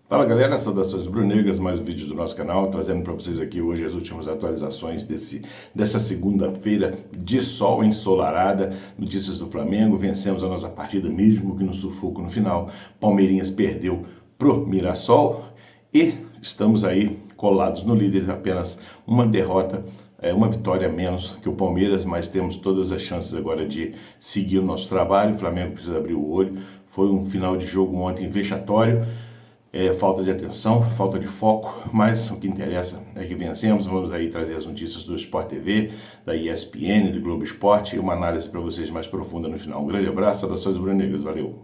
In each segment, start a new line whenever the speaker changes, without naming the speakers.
Fala galera, saudações rubro-negras, mais um vídeo do nosso canal, trazendo para vocês aqui hoje as últimas atualizações dessa segunda-feira de sol ensolarada, notícias do Flamengo, vencemos a nossa partida mesmo que no sufoco no final, Palmeirinhas perdeu pro Mirassol e estamos aí colados no líder, apenas uma derrota, uma vitória a menos que o Palmeiras, mas temos todas as chances agora de seguir o nosso trabalho, o Flamengo precisa abrir o olho, foi um final de jogo ontem vexatório, falta de atenção, falta de foco, mas o que interessa é que vencemos. Vamos aí trazer as notícias do Sport TV, da ESPN, do Globo Esporte e uma análise para vocês mais profunda no final. Um grande abraço, saudações rubro-negras, valeu!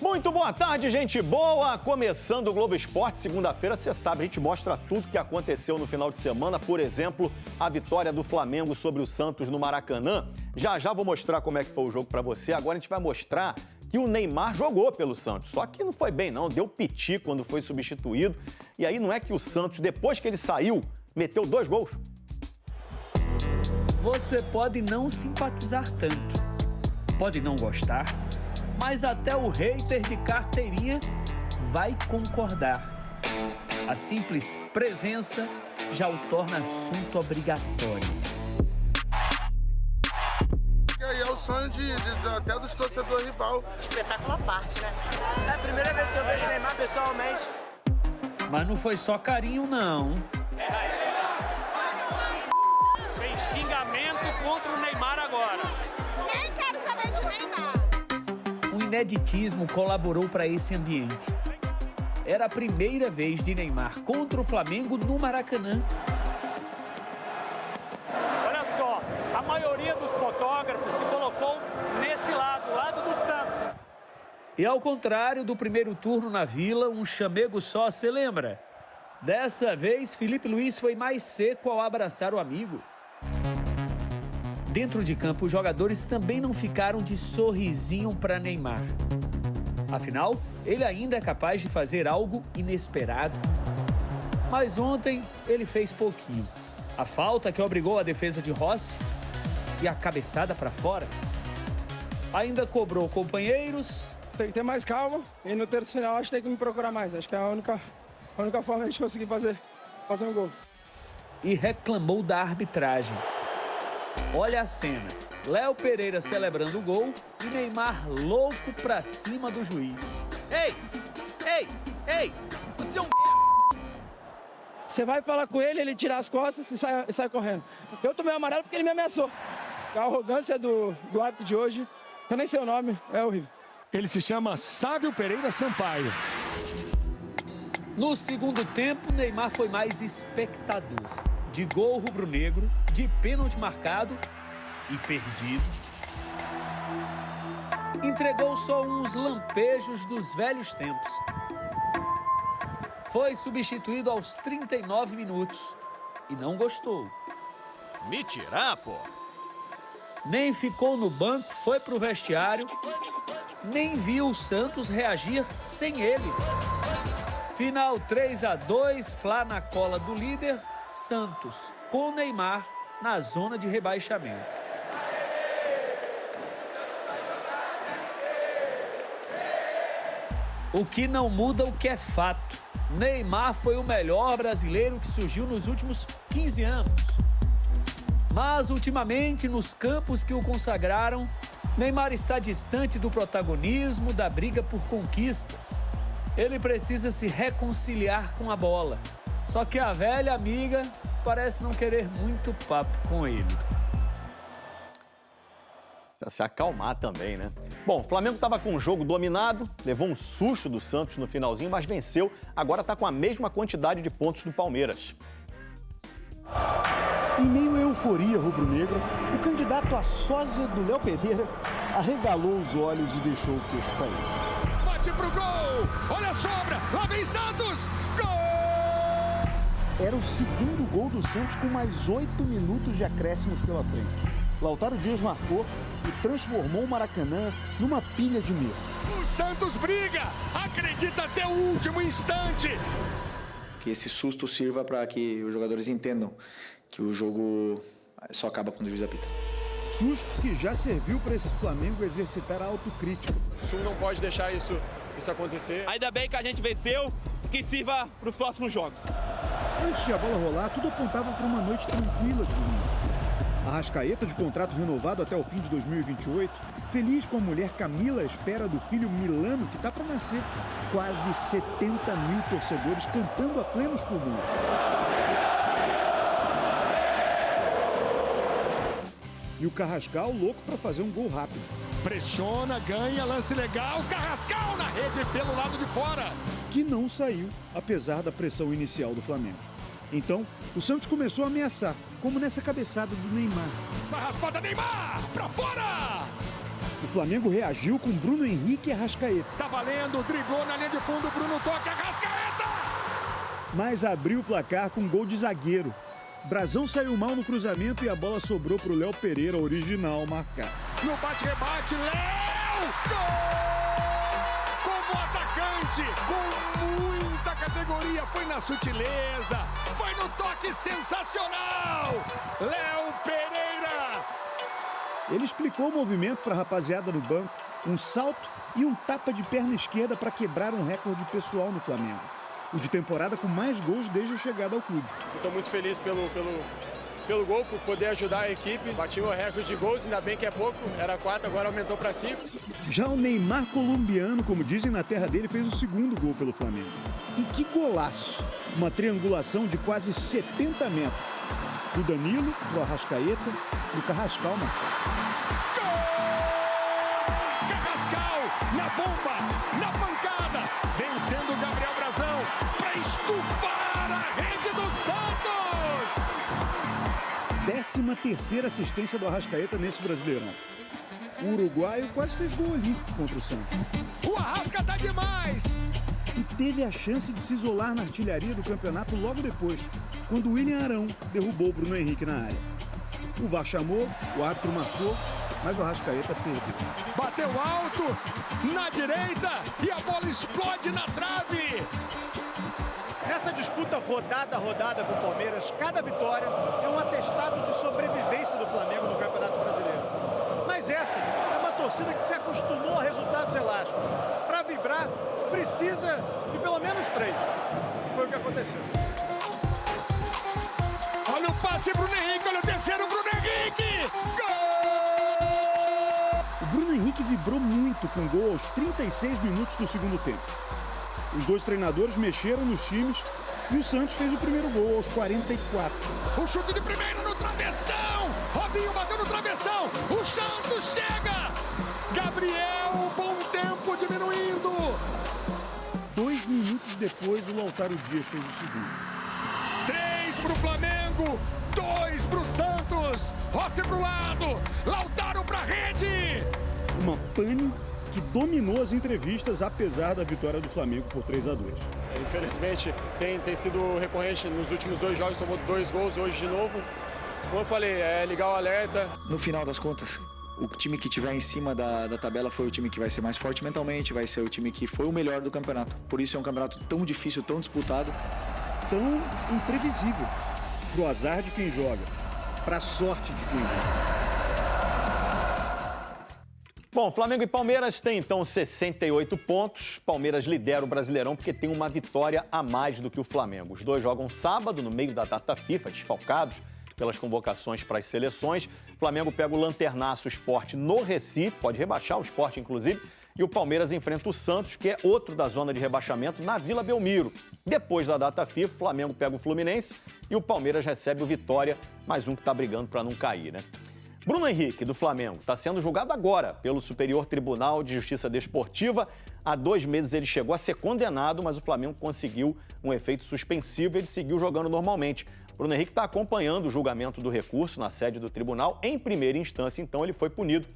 Muito boa tarde, gente boa! Começando o Globo Esporte, segunda-feira, você sabe, a gente mostra tudo que aconteceu no final de semana, por exemplo, a vitória do Flamengo sobre o Santos no Maracanã. Já vou mostrar como é que foi o jogo para você, agora a gente vai mostrar que o Neymar jogou pelo Santos, só que não foi bem não, deu piti quando foi substituído, e aí não é que o Santos, depois que ele saiu, meteu 2 gols.
Você pode não simpatizar tanto, pode não gostar, mas até o hater de carteirinha vai concordar. A simples presença já o torna assunto obrigatório.
É o sonho até dos torcedores rival.
Espetáculo à parte, né? É a primeira vez que eu vejo o Neymar pessoalmente.
Mas não foi só carinho, não.
Tem xingamento contra o Neymar agora.
Nem quero saber de Neymar.
O ineditismo colaborou para esse ambiente. Era a primeira vez de Neymar contra o Flamengo no Maracanã.
Olha só, a maioria dos fotógrafos se colocou nesse lado do Santos.
E ao contrário do primeiro turno na Vila, um chamego só, se lembra? Dessa vez, Felipe Luiz foi mais seco ao abraçar o amigo. Dentro de campo, os jogadores também não ficaram de sorrisinho para Neymar. Afinal, ele ainda é capaz de fazer algo inesperado. Mas ontem, ele fez pouquinho. A falta que obrigou a defesa de Rossi e a cabeçada para fora. Ainda cobrou companheiros.
Tem que ter mais calma e no terço final acho que tem que me procurar mais. Acho que é a única forma de a gente conseguir fazer um gol.
E reclamou da arbitragem. Olha a cena. Léo Pereira celebrando o gol e Neymar louco pra cima do juiz.
Ei! Você é um
Você vai falar com ele, ele tira as costas e sai correndo. Eu tomei o amarelo porque ele me ameaçou. A arrogância do árbitro de hoje, eu nem sei o nome, é horrível.
Ele se chama Sávio Pereira Sampaio.
No segundo tempo, Neymar foi mais espectador. De gol rubro-negro, de pênalti marcado e perdido. Entregou só uns lampejos dos velhos tempos. Foi substituído aos 39 minutos e não gostou.
Me tirar, pô!
Nem ficou no banco, foi pro vestiário, nem viu o Santos reagir sem ele. Final 3-2, Fla na cola do líder, Santos com Neymar na zona de rebaixamento. O que não muda o que é fato. Neymar foi o melhor brasileiro que surgiu nos últimos 15 anos. Mas, ultimamente, nos campos que o consagraram, Neymar está distante do protagonismo, da briga por conquistas. Ele precisa se reconciliar com a bola. Só que a velha amiga parece não querer muito papo com ele.
Precisa se acalmar também, né? Bom, o Flamengo estava com o jogo dominado, levou um susto do Santos no finalzinho, mas venceu. Agora está com a mesma quantidade de pontos do Palmeiras.
Em meio à euforia rubro-negra, o candidato a sósia do Léo Pereira arregalou os olhos e deixou o queixo cair.
Bate pro gol! Olha a sobra! Lá vem Santos! Gol!
Era o segundo gol do Santos com mais 8 minutos de acréscimos pela frente. Lautaro Dias marcou e transformou o Maracanã numa pilha de medo.
O Santos briga! Acredita até o último instante!
Que esse susto sirva para que os jogadores entendam que o jogo só acaba quando o juiz apita.
Susto que já serviu para esse Flamengo exercitar a autocrítica.
O Sul não pode deixar isso acontecer.
Ainda bem que a gente venceu, que sirva para os próximos jogos.
Antes de a bola rolar, tudo apontava para uma noite tranquila de domingo. Arrascaeta, de contrato renovado até o fim de 2028, feliz com a mulher Camila à espera do filho Milano, que está para nascer. Quase 70 mil torcedores cantando a plenos pulmões. E o Carrascal louco para fazer um gol rápido.
Pressiona, ganha, lance legal, Carrascal na rede pelo lado de fora.
Que não saiu, apesar da pressão inicial do Flamengo. Então, o Santos começou a ameaçar, como nessa cabeçada do Neymar.
Essa raspada, Neymar, pra fora!
O Flamengo reagiu com Bruno Henrique e Arrascaeta.
Tá valendo, driblou na linha de fundo, Bruno toque, Arrascaeta!
Mas abriu o placar com gol de zagueiro. Brasão saiu mal no cruzamento e a bola sobrou pro Léo Pereira, original, marcar.
No bate-rebate, Léo! Gol! Como atacante, com muita categoria, foi na sutileza, foi no toque sensacional! Léo Pereira!
Ele explicou o movimento para a rapaziada no banco, um salto e um tapa de perna esquerda para quebrar um recorde pessoal no Flamengo. O de temporada com mais gols desde a chegada ao clube.
Estou muito feliz pelo gol, por poder ajudar a equipe. Bati meu recorde de gols, ainda bem que é pouco, era 4, agora aumentou para 5.
Já o Neymar colombiano, como dizem na terra dele, fez o segundo gol pelo Flamengo. E que golaço! Uma triangulação de quase 70 metros. Do Danilo, pro Arrascaeta, pro Carrascal, mano.
Carrascal na bomba, na pancada, vencendo o Gabriel Brasão para estufar a rede do Santos.
13ª assistência do Arrascaeta nesse Brasileirão. O uruguaio quase fez gol olímpico contra o Santos.
O Arrasca tá demais!
E teve a chance de se isolar na artilharia do campeonato logo depois, quando o William Arão derrubou o Bruno Henrique na área. O VAR chamou, o árbitro marcou, mas o Arrascaeta perdeu.
Bateu alto, na direita, e a bola explode na trave.
Nessa disputa rodada a rodada com o Palmeiras, cada vitória é um atestado de sobrevivência do Flamengo no Campeonato Brasileiro. Mas essa é uma torcida que se acostumou a resultados elásticos. Para vibrar, precisa de pelo menos 3. E foi o que aconteceu.
Olha o passe, Bruno Henrique, olha o terceiro, Bruno Henrique! Gol!
O Bruno Henrique vibrou muito com o gol aos 36 minutos do segundo tempo. Os dois treinadores mexeram nos times e o Santos fez o primeiro gol aos 44.
O chute de primeiro no travessão! Robinho bateu no travessão! O Santos chega! Gabriel, bom tempo diminuindo!
2 minutos depois, o Lautaro Dias fez o segundo.
3 pro Flamengo, 2 pro Santos! Rossi pro lado, Lautaro pra rede!
Uma pane que dominou as entrevistas, apesar da vitória do Flamengo por 3-2.
Infelizmente, tem sido recorrente nos últimos 2 jogos, tomou 2 gols hoje de novo. Como eu falei, é ligar o alerta.
No final das contas, o time que estiver em cima da tabela foi o time que vai ser mais forte mentalmente, vai ser o time que foi o melhor do campeonato. Por isso é um campeonato tão difícil, tão disputado.
Tão imprevisível. Pro azar de quem joga, pra sorte de quem joga.
Bom, Flamengo e Palmeiras têm então 68 pontos. Palmeiras lidera o Brasileirão porque tem uma vitória a mais do que o Flamengo. Os dois jogam sábado, no meio da data FIFA, desfalcados pelas convocações para as seleções. O Flamengo pega o lanternaço Sport no Recife, pode rebaixar o Sport, inclusive. E o Palmeiras enfrenta o Santos, que é outro da zona de rebaixamento, na Vila Belmiro. Depois da data FIFA, o Flamengo pega o Fluminense e o Palmeiras recebe o Vitória, mais um que está brigando para não cair, né? Bruno Henrique, do Flamengo, está sendo julgado agora pelo Superior Tribunal de Justiça Desportiva. Há 2 meses ele chegou a ser condenado, mas o Flamengo conseguiu um efeito suspensivo e ele seguiu jogando normalmente. Bruno Henrique está acompanhando o julgamento do recurso na sede do tribunal. Em primeira instância, então, ele foi punido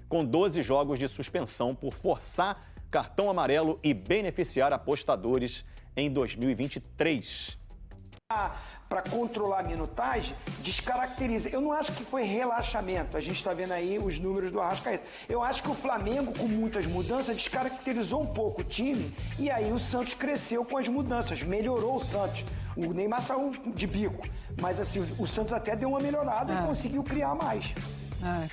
com 12 jogos de suspensão por forçar cartão amarelo e beneficiar apostadores em 2023.
Para controlar a minutagem, descaracteriza. Eu não acho que foi relaxamento. A gente está vendo aí os números do Arrascaeta. Eu acho que o Flamengo, com muitas mudanças, descaracterizou um pouco o time e aí o Santos cresceu com as mudanças, melhorou o Santos. O Neymar saiu de bico, mas assim, o Santos até deu uma melhorada e conseguiu criar mais.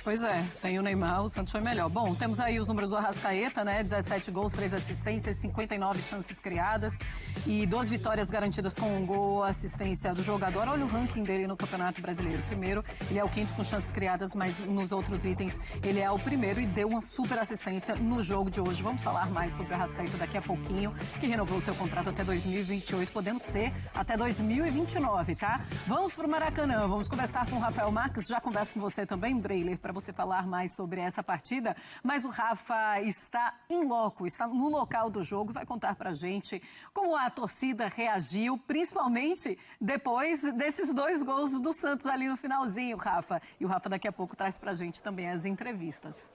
Pois é, sem o Neymar, o Santos foi melhor. Bom, temos aí os números do Arrascaeta, né? 17 gols, 3 assistências, 59 chances criadas e 2 vitórias garantidas com um gol, assistência do jogador. Olha o ranking dele no Campeonato Brasileiro. Primeiro, ele é o 5º com chances criadas, mas nos outros itens ele é o primeiro e deu uma super assistência no jogo de hoje. Vamos falar mais sobre o Arrascaeta daqui a pouquinho, que renovou seu contrato até 2028, podendo ser até 2029, tá? Vamos pro Maracanã, vamos conversar com o Rafael Marques, já converso com você também, Brei, para você falar mais sobre essa partida, mas o Rafa está em loco, está no local do jogo, vai contar pra gente como a torcida reagiu, principalmente depois desses 2 gols do Santos ali no finalzinho, Rafa. E o Rafa daqui a pouco traz pra gente também as entrevistas.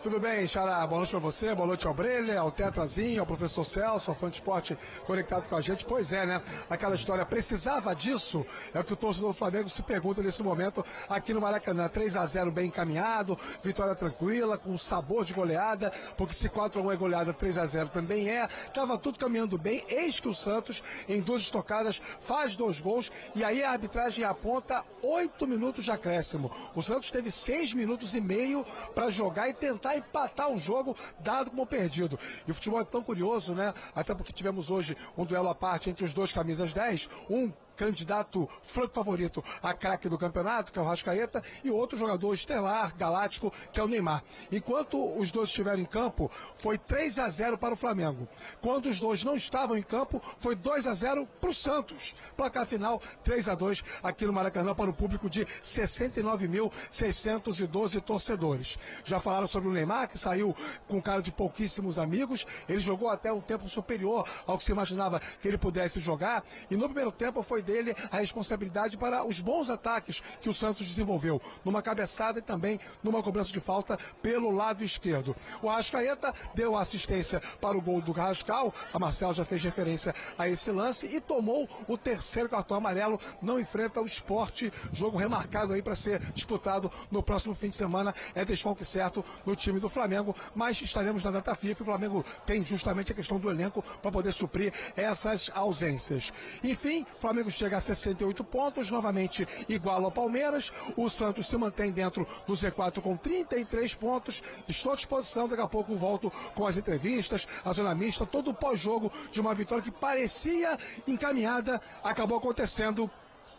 Tudo bem, Xará? Boa noite para você, boa noite ao Breler, ao Tetrazinho, ao professor Celso, ao fã de esporte conectado com a gente. Pois é, né? Aquela história precisava disso, é o que o torcedor do Flamengo se pergunta nesse momento aqui no Maracanã. 3-0 bem encaminhado, vitória tranquila, com sabor de goleada, porque se 4-1 é goleada, 3-0 também é. Tava tudo caminhando bem, eis que o Santos, em 2 estocadas, faz 2 gols, e aí a arbitragem aponta 8 minutos de acréscimo. O Santos teve 6 minutos e meio para jogar e tentar empatar um jogo dado como perdido. E o futebol é tão curioso, né? Até porque tivemos hoje um duelo à parte entre os 2 camisas 10, um candidato franco favorito a craque do campeonato, que é o Arrascaeta, e outro jogador estelar, galáctico, que é o Neymar. Enquanto os 2 estiveram em campo, foi 3-0 para o Flamengo. Quando os 2 não estavam em campo, foi 2-0 para o Santos. Placar final, 3-2 aqui no Maracanã para o público de 69.612 torcedores. Já falaram sobre o Neymar, que saiu com cara de pouquíssimos amigos. Ele jogou até um tempo superior ao que se imaginava que ele pudesse jogar. E no primeiro tempo foi dele a responsabilidade para os bons ataques que o Santos desenvolveu, numa cabeçada e também numa cobrança de falta pelo lado esquerdo. O Arrascaeta deu assistência para o gol do Carrascal, a Marcelo já fez referência a esse lance, e tomou o 3º cartão amarelo, não enfrenta o Sport, jogo remarcado aí para ser disputado no próximo fim de semana, é desfalque certo no time do Flamengo, mas estaremos na data FIFA, o Flamengo tem justamente a questão do elenco para poder suprir essas ausências. Enfim, o Flamengo chega a 68 pontos, novamente igual ao Palmeiras. O Santos se mantém dentro do Z4 com 33 pontos. Estou à disposição, daqui a pouco volto com as entrevistas, a zona mista, todo o pós-jogo de uma vitória que parecia encaminhada, acabou acontecendo,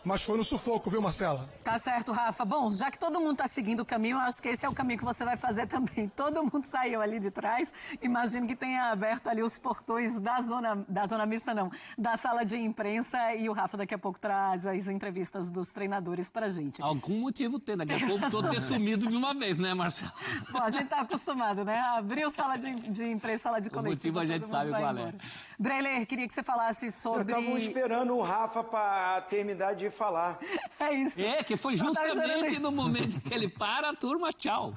mas foi no sufoco, viu, Marcela?
Tá certo, Rafa. Bom, já que todo mundo tá seguindo o caminho, eu acho que esse é o caminho que você vai fazer também. Todo mundo saiu ali de trás. Imagino que tenha aberto ali os portões da zona mista, não, da sala de imprensa, e o Rafa daqui a pouco traz as entrevistas dos treinadores pra gente.
Algum motivo tem, daqui a pouco todo ter sumido de uma vez, né, Marcelo?
Bom, a gente tá acostumado, né? Abriu sala de imprensa, sala de coletiva.
O motivo a gente sabe qual é.
Breler, queria que você falasse sobre...
Estavam esperando o Rafa para terminar de falar.
É isso.
É, que foi justamente no momento que ele para, a turma, tchau.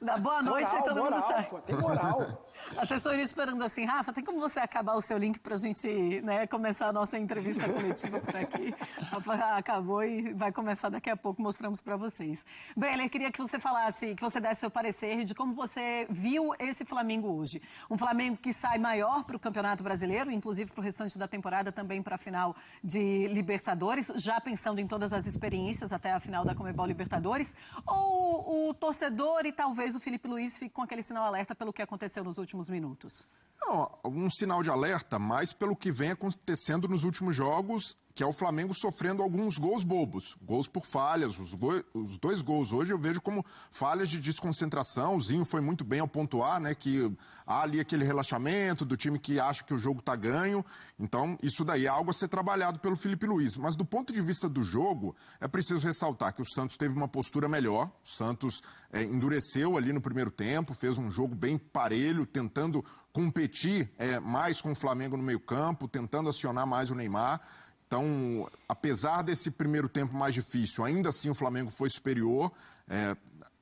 Dá boa noite e todo mundo sai.
Tem moral.
Assessoria esperando assim, Rafa, tem como você acabar o seu link pra gente, né, começar a nossa entrevista coletiva por aqui? Rafa acabou e vai começar daqui a pouco, mostramos pra vocês. Breler, queria que você falasse, que você desse seu parecer de como você viu esse Flamengo hoje. Um Flamengo que sai maior pro Campeonato Brasileiro, inclusive pro restante da temporada, também pra final de Libertadores, já pensando em todas as experiências até a final da Conmebol Libertadores, ou o torcedor e talvez o Felipe Luiz fique com aquele sinal alerta pelo que aconteceu nos últimos minutos?
Não, um sinal de alerta, mas pelo que vem acontecendo nos últimos jogos, que é o Flamengo sofrendo alguns gols bobos, gols por falhas. Os 2 gols hoje eu vejo como falhas de desconcentração. O Zinho foi muito bem ao pontuar, né, que há ali aquele relaxamento do time que acha que o jogo está ganho. Então, isso daí é algo a ser trabalhado pelo Felipe Luiz. Mas do ponto de vista do jogo, é preciso ressaltar que o Santos teve uma postura melhor. O Santos endureceu ali no primeiro tempo, fez um jogo bem parelho, tentando competir mais com o Flamengo no meio-campo, tentando acionar mais o Neymar. Então, apesar desse primeiro tempo mais difícil, ainda assim o Flamengo foi superior,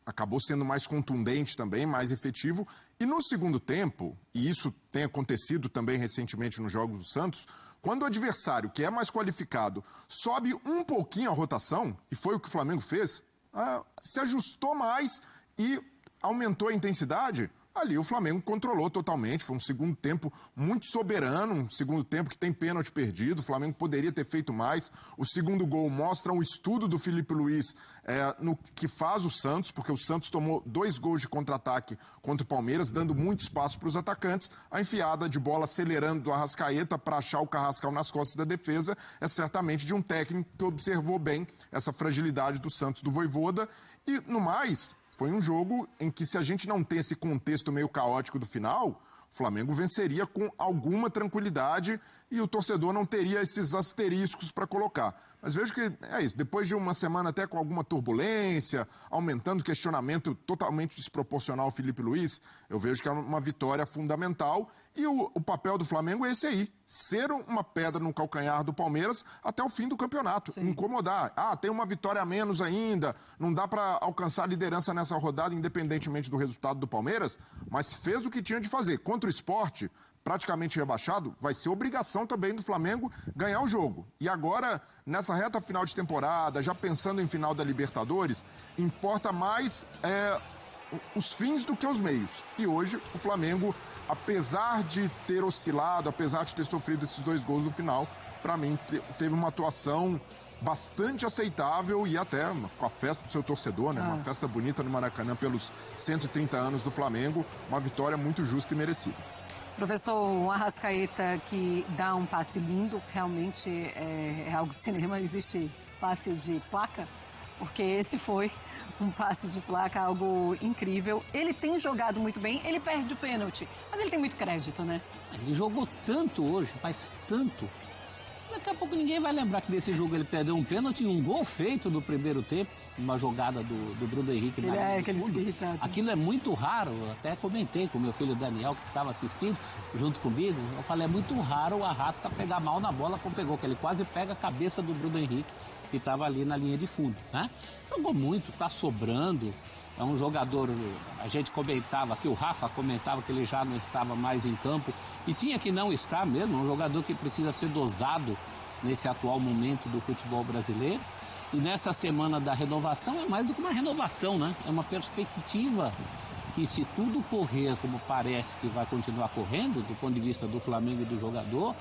acabou sendo mais contundente também, mais efetivo. E no segundo tempo, e isso tem acontecido também recentemente nos jogos do Santos, quando o adversário, que é mais qualificado, sobe um pouquinho a rotação, e foi o que o Flamengo fez, se ajustou mais e aumentou a intensidade, Ali o Flamengo controlou totalmente, foi um segundo tempo muito soberano, um segundo tempo que tem pênalti perdido, o Flamengo poderia ter feito mais. O segundo gol mostra um estudo do Felipe Luiz no que faz o Santos, porque o Santos tomou 2 gols de contra-ataque contra o Palmeiras, dando muito espaço para os atacantes. A enfiada de bola acelerando do Arrascaeta para achar o Carrascal nas costas da defesa é certamente de um técnico que observou bem essa fragilidade do Santos do Vojvoda. E, no mais, foi um jogo em que, se a gente não tem esse contexto meio caótico do final, o Flamengo venceria com alguma tranquilidade e o torcedor não teria esses asteriscos para colocar. Mas vejo que é isso, depois de uma semana até com alguma turbulência, aumentando o questionamento totalmente desproporcional ao Felipe Luiz, eu vejo que é uma vitória fundamental e o papel do Flamengo é esse aí, ser uma pedra no calcanhar do Palmeiras até o fim do campeonato, incomodar. Tem uma vitória a menos ainda, não dá para alcançar a liderança nessa rodada, independentemente do resultado do Palmeiras, mas fez o que tinha de fazer. Contra o Sport, praticamente rebaixado, vai ser obrigação também do Flamengo ganhar o jogo. E agora, nessa reta final de temporada, já pensando em final da Libertadores, importa mais os fins do que os meios. E hoje o Flamengo, apesar de ter oscilado, apesar de ter sofrido esses 2 gols no final, para mim teve uma atuação bastante aceitável e até com a festa do seu torcedor, né? Uma festa bonita no Maracanã pelos 130 anos do Flamengo, uma vitória muito justa e merecida.
Professor, o Arrascaeta que dá um passe lindo, realmente é algo de cinema, existe passe de placa? Porque esse foi um passe de placa, algo incrível. Ele tem jogado muito bem, ele perde o pênalti, mas ele tem muito crédito, né?
Ele jogou tanto hoje, mas tanto. Daqui a pouco ninguém vai lembrar que nesse jogo ele perdeu um pênalti e um gol feito no primeiro tempo, uma jogada do Bruno Henrique na linha de fundo. Aquilo é muito raro, eu até comentei com meu filho Daniel, que estava assistindo junto comigo, eu falei, é muito raro o Arrasca pegar mal na bola como pegou, que ele quase pega a cabeça do Bruno Henrique, que estava ali na linha de fundo, né? Jogou muito, tá sobrando, é um jogador, a gente comentava aqui, o Rafa comentava que ele já não estava mais em campo, e tinha que não estar mesmo, um jogador que precisa ser dosado nesse atual momento do futebol brasileiro. E nessa semana da renovação é mais do que uma renovação, né? É uma perspectiva que, se tudo correr como parece que vai continuar correndo, do ponto de vista do Flamengo e do jogador,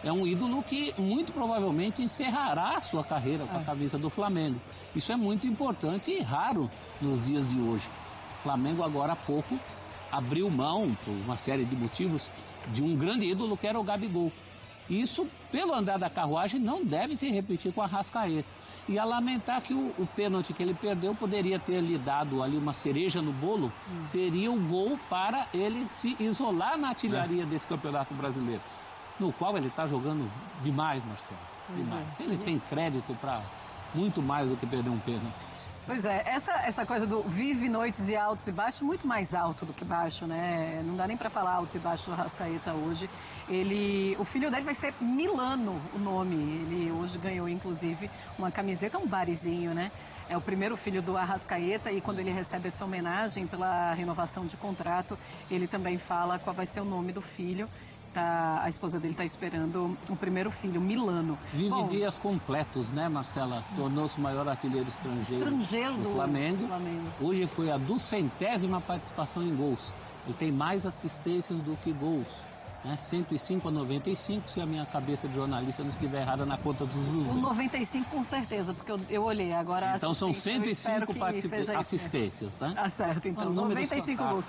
é um ídolo que muito provavelmente encerrará a sua carreira com a camisa do Flamengo. Isso é muito importante e raro nos dias de hoje. O Flamengo agora há pouco abriu mão, por uma série de motivos, de um grande ídolo que era o Gabigol. Isso, pelo andar da carruagem, não deve se repetir com a Arrascaeta. E a lamentar que o pênalti que ele perdeu poderia ter lhe dado ali uma cereja no bolo, seria o gol para ele se isolar na artilharia desse Campeonato Brasileiro, no qual ele está jogando demais, Marcelo. Demais. Ele tem crédito para muito mais do que perder um pênalti.
Pois é, essa coisa do vive noites e altos e baixos, muito mais alto do que baixo, né? Não dá nem para falar altos e baixos do Arrascaeta hoje. O filho dele vai ser Milano, o nome. Ele hoje ganhou, inclusive, uma camiseta, um barizinho, né? É o primeiro filho do Arrascaeta e quando ele recebe essa homenagem pela renovação de contrato, ele também fala qual vai ser o nome do filho. A esposa dele está esperando o primeiro filho, Milano.
Vive dias completos, né, Marcela? Tornou-se o maior artilheiro estrangeiro do Flamengo. Hoje foi a 200ª participação em gols. Ele tem mais assistências do que gols. Né? 105-95, se a minha cabeça de jornalista não estiver errada na conta dos usos.
O 95 com certeza, porque eu olhei agora.
Então são 105 assistências, né?
Tá certo, então. 95 gols.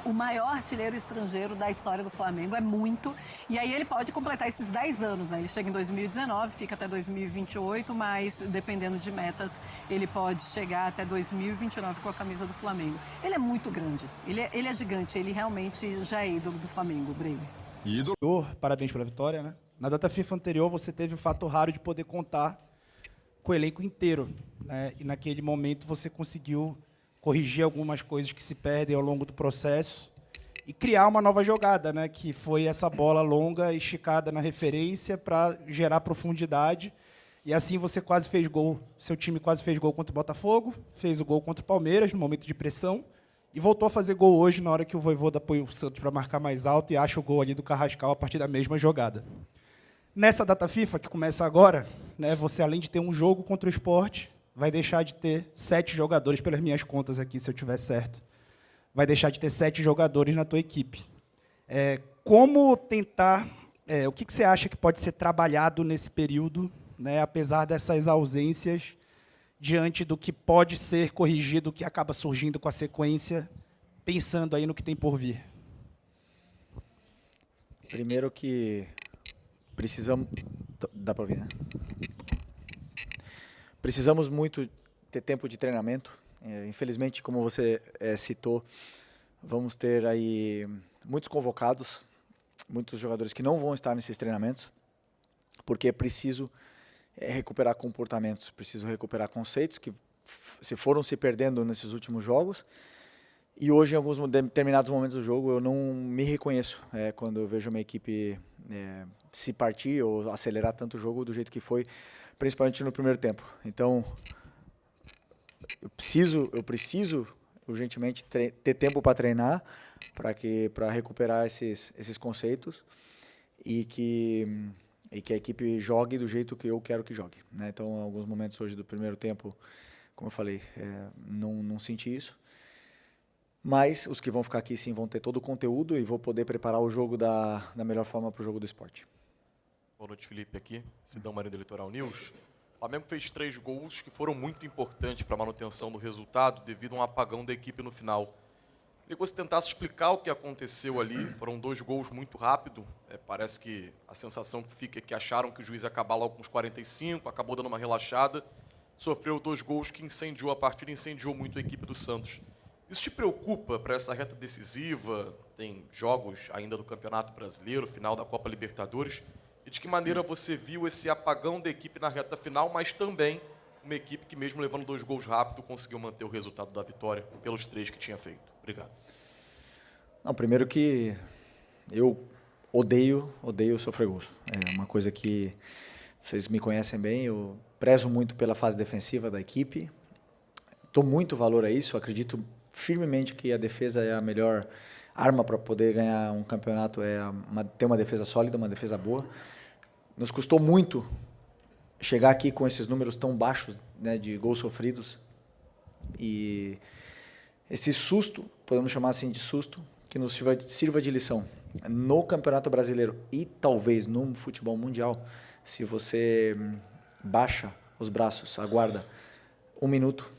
O maior artilheiro estrangeiro da história do Flamengo, é muito. E aí ele pode completar esses 10 anos, né? Ele chega em 2019, fica até 2028, mas dependendo de metas, ele pode chegar até 2029 com a camisa do Flamengo. Ele é muito grande, ele é gigante, ele realmente já é ídolo do Flamengo, Brego.
Parabéns pela vitória, né? Na data FIFA anterior, você teve o fato raro de poder contar com o elenco inteiro, né? E naquele momento você conseguiu corrigir algumas coisas que se perdem ao longo do processo e criar uma nova jogada, né? Que foi essa bola longa, esticada na referência para gerar profundidade. E assim você quase fez gol. Seu time quase fez gol contra o Botafogo, fez o gol contra o Palmeiras no momento de pressão. E voltou a fazer gol hoje, na hora que o Vojvoda apoia o Santos para marcar mais alto e acha o gol ali do Carrascal a partir da mesma jogada. Nessa data FIFA, que começa agora, né, você, além de ter um jogo contra o Sport, vai deixar de ter 7 jogadores, pelas minhas contas aqui, se eu tiver certo, vai deixar de ter 7 jogadores na tua equipe. Como tentar... o que você acha que pode ser trabalhado nesse período, né, apesar dessas ausências, diante do que pode ser corrigido, que acaba surgindo com a sequência, pensando aí no que tem por vir?
Primeiro que precisamos... Dá para ouvir, né? Precisamos muito ter tempo de treinamento. Infelizmente, como você citou, vamos ter aí muitos convocados, muitos jogadores que não vão estar nesses treinamentos, porque é preciso recuperar comportamentos, preciso recuperar conceitos que se foram se perdendo nesses últimos jogos. E hoje, em alguns determinados momentos do jogo, eu não me reconheço quando eu vejo a minha equipe se partir ou acelerar tanto o jogo do jeito que foi, principalmente no primeiro tempo. Então, eu preciso urgentemente ter tempo para treinar, para recuperar esses conceitos e que a equipe jogue do jeito que eu quero que jogue, né? Então, em alguns momentos hoje do primeiro tempo, como eu falei, não senti isso. Mas os que vão ficar aqui sim vão ter todo o conteúdo e vou poder preparar o jogo da melhor forma para o jogo do esporte.
Boa noite, Felipe, aqui, Sidão Marinho do Litoral News. O Flamengo fez 3 gols que foram muito importantes para a manutenção do resultado devido a um apagão da equipe no final. Queria que você tentasse explicar o que aconteceu ali. Foram 2 gols muito rápido. Parece que a sensação que fica é que acharam que o juiz ia acabar logo com os 45, acabou dando uma relaxada. Sofreu 2 gols que incendiou a partida, incendiou muito a equipe do Santos. Isso te preocupa para essa reta decisiva? Tem jogos ainda do Campeonato Brasileiro, final da Copa Libertadores. E de que maneira você viu esse apagão da equipe na reta final, mas também uma equipe que, mesmo levando 2 gols rápido, conseguiu manter o resultado da vitória pelos 3 que tinha feito? Obrigado.
Não, primeiro que eu odeio sofrer gols. É uma coisa que vocês me conhecem bem, eu prezo muito pela fase defensiva da equipe, dou muito valor a isso, acredito firmemente que a defesa é a melhor arma para poder ganhar um campeonato, ter uma defesa sólida, uma defesa boa. Nos custou muito chegar aqui com esses números tão baixos, né, de gols sofridos, e esse susto, podemos chamar assim de susto, que nos sirva de lição. No Campeonato Brasileiro e talvez no futebol mundial, se você baixa os braços, aguarda 1 minuto,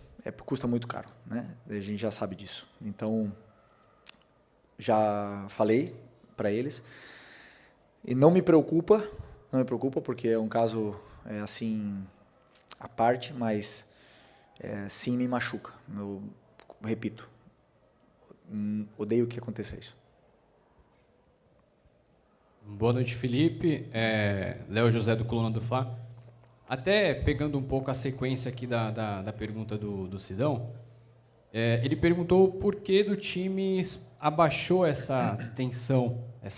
custa muito caro, né? A gente já sabe disso. Então, já falei para eles. E não me preocupa porque é um caso assim à parte, mas sim me machuca. Eu repito, odeio que aconteça isso.
Boa noite, Felipe. Léo José do Coluna do Fla. Até pegando um pouco a sequência aqui da pergunta do Sidão, ele perguntou por que do time abaixou essa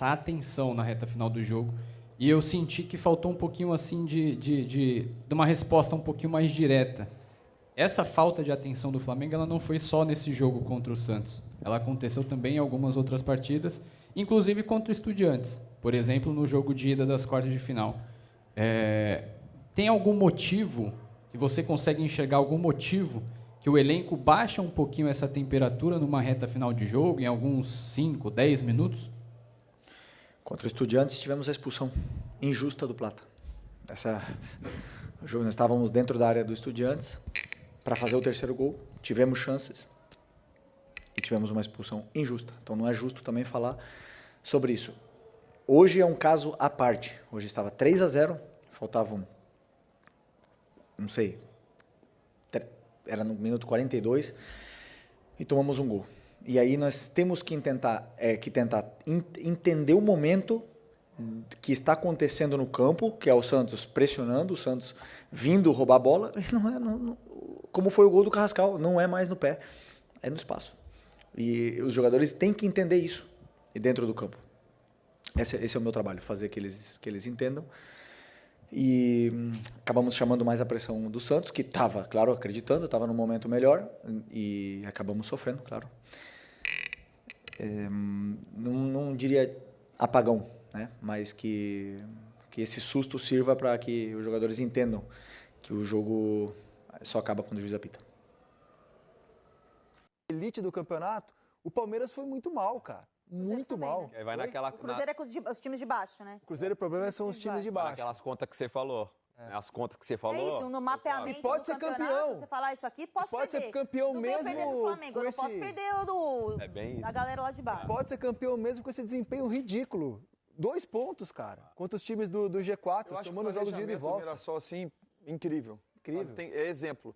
atenção na reta final do jogo, e eu senti que faltou um pouquinho assim de uma resposta um pouquinho mais direta. Essa falta de atenção do Flamengo, ela não foi só nesse jogo contra o Santos, ela aconteceu também em algumas outras partidas, inclusive contra o Estudiantes, por exemplo, no jogo de ida das quartas de final. Tem algum motivo, que você consegue enxergar algum motivo que o elenco baixa um pouquinho essa temperatura numa reta final de jogo, em alguns 5, 10 minutos?
Contra o Estudiantes tivemos a expulsão injusta do Plata. O jogo, nós estávamos dentro da área do Estudiantes para fazer o 3º gol, tivemos chances e tivemos uma expulsão injusta. Então não é justo também falar sobre isso. Hoje é um caso à parte. Hoje estava 3-0, faltavam, não sei, era no minuto 42 e tomamos um gol. E aí nós temos que tentar entender o momento que está acontecendo no campo, que é o Santos pressionando, o Santos vindo roubar a bola, como foi o gol do Carrascal, não é mais no pé, é no espaço. E os jogadores têm que entender isso dentro do campo. Esse é o meu trabalho, fazer que eles entendam. E acabamos chamando mais a pressão do Santos, que estava, claro, acreditando, estava num momento melhor, e acabamos sofrendo, claro. Não diria apagão, né? Mas que esse susto sirva para que os jogadores entendam que o jogo só acaba quando o juiz apita.
Elite do campeonato,
O Palmeiras foi muito mal, cara. Muito mal.
Aí vai naquela...
O Cruzeiro é com os times de baixo, né?
O Cruzeiro, o problema são os times de baixo.
Aquelas contas que você falou. As contas que você falou.
É isso, no mapeamento
e pode ser campeão.
Você falar isso aqui, posso
pode
perder.
Ser campeão
não
mesmo
perder do Flamengo, eu não posso perder o da galera lá de baixo.
Pode ser campeão mesmo com esse desempenho ridículo. 2 pontos, cara, contra os times do G4, somando jogos de ida e volta.
O Mirassol, assim, incrível.
Incrível.
É exemplo.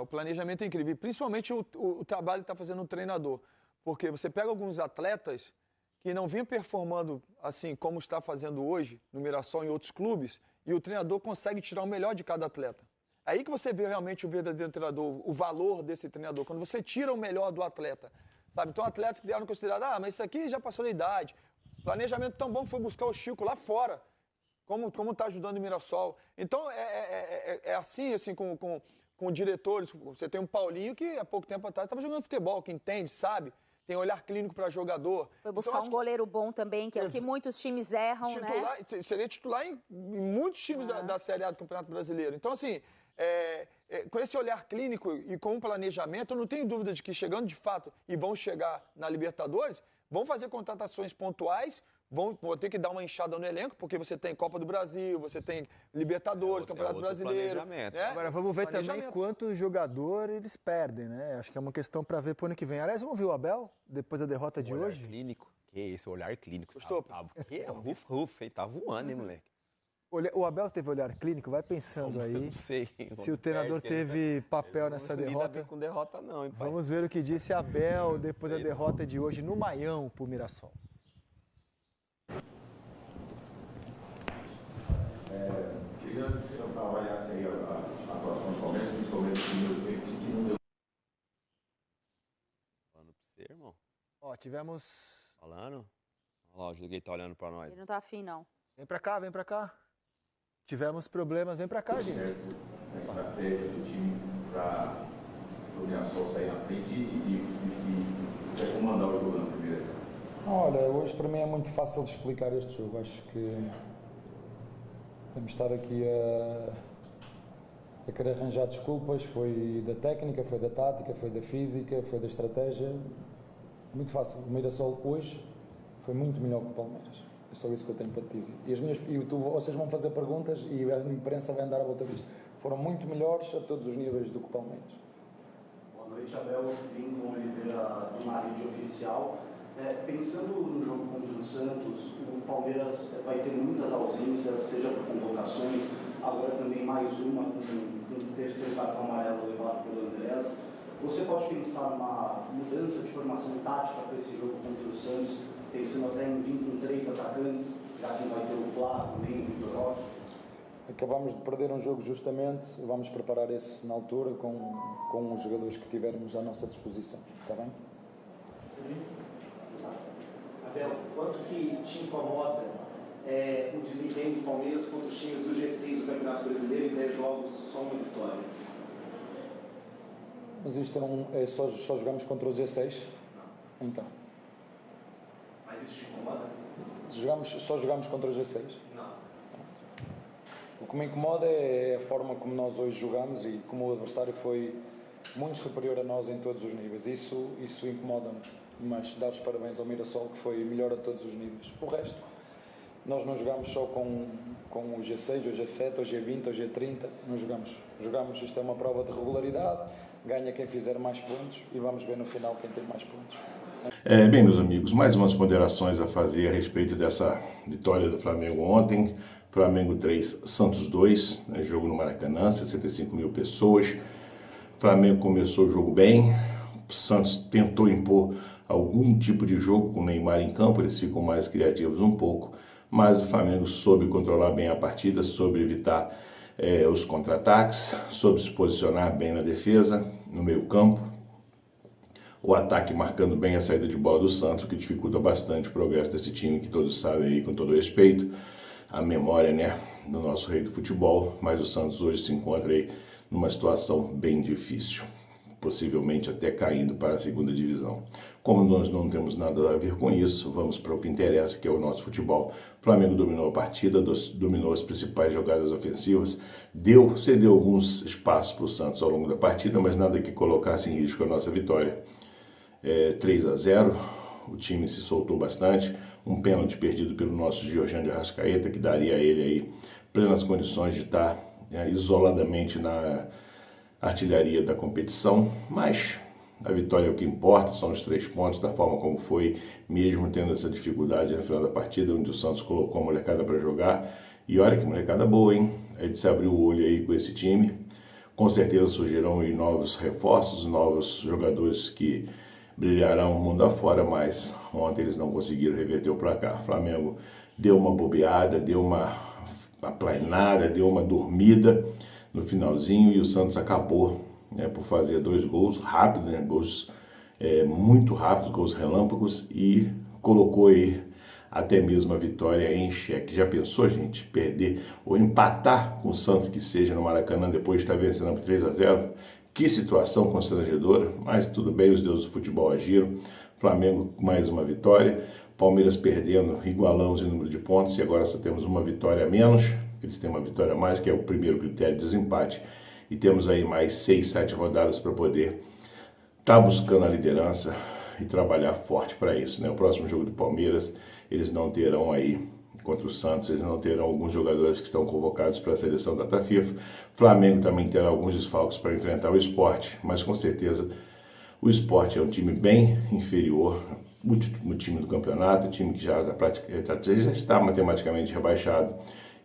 O planejamento é incrível. Principalmente o trabalho que está fazendo o treinador. Porque você pega alguns atletas que não vinham performando assim como está fazendo hoje no Mirassol e em outros clubes, e o treinador consegue tirar o melhor de cada atleta. É aí que você vê realmente o verdadeiro treinador, o valor desse treinador, quando você tira o melhor do atleta. Sabe? Então, atletas que deram considerado, mas isso aqui já passou da idade. Planejamento tão bom que foi buscar o Chico lá fora, como está ajudando o Mirassol. Então, é assim com diretores. Você tem um Paulinho que há pouco tempo atrás estava jogando futebol, que entende, sabe? Tem olhar clínico para jogador.
Foi buscar um goleiro bom também, que é o que muitos times erram,
titular, né? Seria titular em muitos times da Série A do Campeonato Brasileiro. Então, assim, com esse olhar clínico e com o planejamento, eu não tenho dúvida de que chegando de fato e vão chegar na Libertadores, vão fazer contratações pontuais, vão ter que dar uma enxada no elenco, porque você tem Copa do Brasil, você tem Libertadores, Campeonato Brasileiro. Né?
Agora vamos ver também quanto jogador eles perdem, né? Acho que é uma questão para ver pro ano que vem. Aliás, vamos ver o Abel, depois da derrota de hoje?
Olhar clínico. Que esse olhar clínico.
Gostou?
Ruf, hein? Tá voando, hein, moleque?
O Abel teve olhar clínico? Vai pensando aí.
Não sei.
Se o treinador teve papel nessa derrota.
Com derrota não, hein, pai?
Vamos ver o que disse Abel depois da derrota de hoje no Maião pro Mirassol.
Queria que você avaliasse aí a atuação do Palmeiras, principalmente no primeiro tempo, que não deu.
Falando pra você, irmão.
Ó, tivemos...
Falando? Olha lá, o Joguei tá olhando pra nós.
Ele não tá afim, não.
Vem pra cá, vem pra cá. Tivemos problemas, vem pra cá, gente.
A estratégia do time para o Mirassol sair na frente e comandar o jogo na primeira etapa.
Olha, hoje para mim é muito fácil de explicar este jogo. Acho que vamos estar aqui a querer arranjar desculpas. Foi da técnica, foi da tática, foi da física, foi da estratégia. Muito fácil. O Mirassol hoje foi muito melhor que o Palmeiras. É só isso que eu tenho para te dizer. Vocês vão fazer perguntas e a imprensa vai andar à volta disto. Foram muito melhores a todos os níveis do que o Palmeiras.
Boa noite, Abel. Bingo Oliveira do Mar Rede Oficial. Pensando no jogo contra o Santos, o Palmeiras vai ter muitas ausências, seja por convocações, agora também mais uma com o terceiro cartão amarelo levado pelo Andrés. Você pode pensar numa mudança de formação tática para esse jogo contra o Santos, pensando até em vir com 3 atacantes, já que vai ter o Flávio, nem o Vitor Roque?
Acabamos de perder um jogo justamente, vamos preparar esse na altura com os jogadores que tivermos à nossa disposição, está bem?
Abel, quanto que te incomoda o desempenho do Palmeiras contra os times do G6 do Campeonato Brasileiro em 10 jogos, só uma vitória?
Mas isto só jogamos contra o G6? Então.
Mas isso te incomoda?
Só jogamos contra o G6?
Não.
O que me incomoda é a forma como nós hoje jogamos e como o adversário foi muito superior a nós em todos os níveis. Isso incomoda-me. Mas dar os parabéns ao Mirassol, que foi melhor a todos os níveis. O resto, nós não jogamos só com o G6, o G7, o G20, o G30. Não jogamos, isto é uma prova de regularidade, ganha quem fizer mais pontos e vamos ver no final quem tem mais pontos.
Bem, meus amigos, mais umas ponderações a fazer a respeito dessa vitória do Flamengo ontem. Flamengo 3, Santos 2, jogo no Maracanã, 65 mil pessoas. Flamengo começou o jogo bem, o Santos tentou impor algum tipo de jogo com o Neymar em campo, eles ficam mais criativos um pouco, mas o Flamengo soube controlar bem a partida, soube evitar os contra-ataques, soube se posicionar bem na defesa, no meio campo, o ataque marcando bem a saída de bola do Santos, que dificulta bastante o progresso desse time, que todos sabem aí, com todo respeito, a memória, né, do nosso rei do futebol, mas o Santos hoje se encontra aí numa situação bem difícil, possivelmente até caindo para a segunda divisão. Como nós não temos nada a ver com isso, vamos para o que interessa, que é o nosso futebol. O Flamengo dominou a partida, dominou as principais jogadas ofensivas, cedeu alguns espaços para o Santos ao longo da partida, mas nada que colocasse em risco a nossa vitória. 3-0. O time se soltou bastante. Um pênalti perdido pelo nosso Georgian de Arrascaeta, que daria a ele aí plenas condições de estar isoladamente na artilharia da competição. Mas a vitória é o que importa, são os 3 pontos, da forma como foi, mesmo tendo essa dificuldade no final da partida, onde o Santos colocou a molecada para jogar. E olha que molecada boa, hein? É de se abrir o olho aí com esse time. Com certeza surgirão aí novos reforços, novos jogadores que brilharão o mundo afora, mas ontem eles não conseguiram reverter o placar. O Flamengo deu uma bobeada, deu uma aplainada, deu uma dormida no finalzinho e o Santos acabou por fazer 2 gols rápidos, gols muito rápidos, gols relâmpagos, e colocou aí até mesmo a vitória em xeque. Já pensou, gente, perder ou empatar com o Santos, que seja no Maracanã, depois de estar vencendo por 3-0? Que situação constrangedora, mas tudo bem, os deuses do futebol agiram. Flamengo mais uma vitória, Palmeiras perdendo, igualamos em número de pontos e agora só temos uma vitória a menos. Eles têm uma vitória a mais, que é o primeiro critério de desempate, e temos aí mais 6, 7 rodadas para poder estar buscando a liderança e trabalhar forte para isso, né? O próximo jogo do Palmeiras, eles não terão aí, contra o Santos, eles não terão alguns jogadores que estão convocados para a seleção da data FIFA. Flamengo também terá alguns desfalques para enfrentar o Sport, mas com certeza o Sport é um time bem inferior, o time do campeonato, o time que já está matematicamente rebaixado,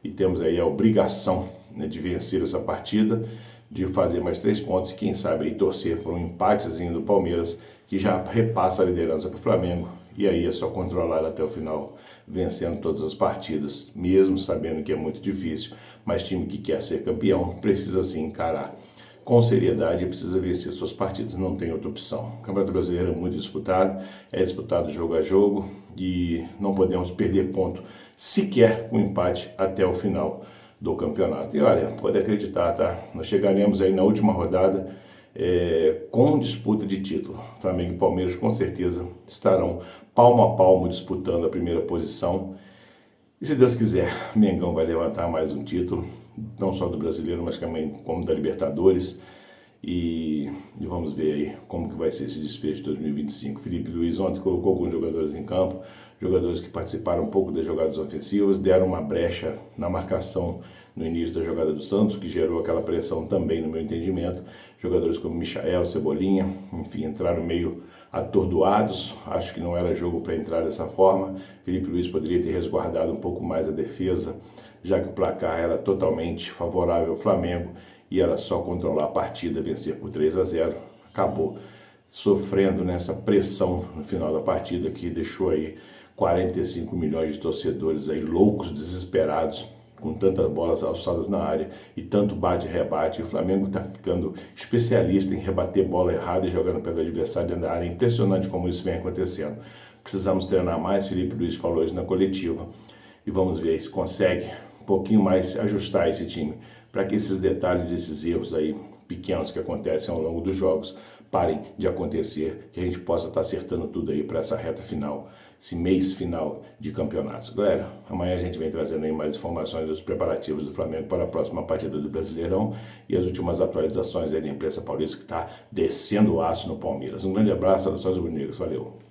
e temos aí a obrigação, né, de vencer essa partida, de fazer mais 3 pontos e quem sabe aí torcer por um empatezinho do Palmeiras, que já repassa a liderança para o Flamengo, e aí é só controlar até o final, vencendo todas as partidas, mesmo sabendo que é muito difícil, mas time que quer ser campeão precisa sim encarar com seriedade e precisa vencer suas partidas, não tem outra opção. O Campeonato Brasileiro é muito disputado, é disputado jogo a jogo e não podemos perder ponto sequer com empate até o final do campeonato. E olha, pode acreditar, tá? Nós chegaremos aí na última rodada com disputa de título. Flamengo e Palmeiras com certeza estarão palmo a palmo disputando a primeira posição. E se Deus quiser, Mengão vai levantar mais um título, não só do Brasileiro, mas também como da Libertadores. E vamos ver aí como que vai ser esse desfecho de 2025. Felipe Luiz ontem colocou alguns jogadores em campo, jogadores que participaram um pouco das jogadas ofensivas, deram uma brecha na marcação no início da jogada do Santos, que gerou aquela pressão também, no meu entendimento. Jogadores como Michael, Cebolinha, enfim, entraram meio atordoados, acho que não era jogo para entrar dessa forma. Felipe Luiz poderia ter resguardado um pouco mais a defesa, já que o placar era totalmente favorável ao Flamengo e era só controlar a partida, vencer por 3-0. Acabou sofrendo nessa pressão no final da partida, que deixou aí 45 milhões de torcedores aí loucos, desesperados, com tantas bolas alçadas na área e tanto bate-rebate. O Flamengo está ficando especialista em rebater bola errada e jogar no pé do adversário dentro da área. É impressionante como isso vem acontecendo. Precisamos treinar mais, Felipe Luiz falou isso na coletiva, e vamos ver se consegue um pouquinho mais ajustar esse time, para que esses detalhes, esses erros aí pequenos que acontecem ao longo dos jogos parem de acontecer, que a gente possa estar acertando tudo aí para essa reta final, esse mês final de campeonatos. Galera, amanhã a gente vem trazendo aí mais informações dos preparativos do Flamengo para a próxima partida do Brasileirão e as últimas atualizações aí da imprensa paulista, que está descendo o aço no Palmeiras. Um grande abraço, saudações rubro-negras, valeu!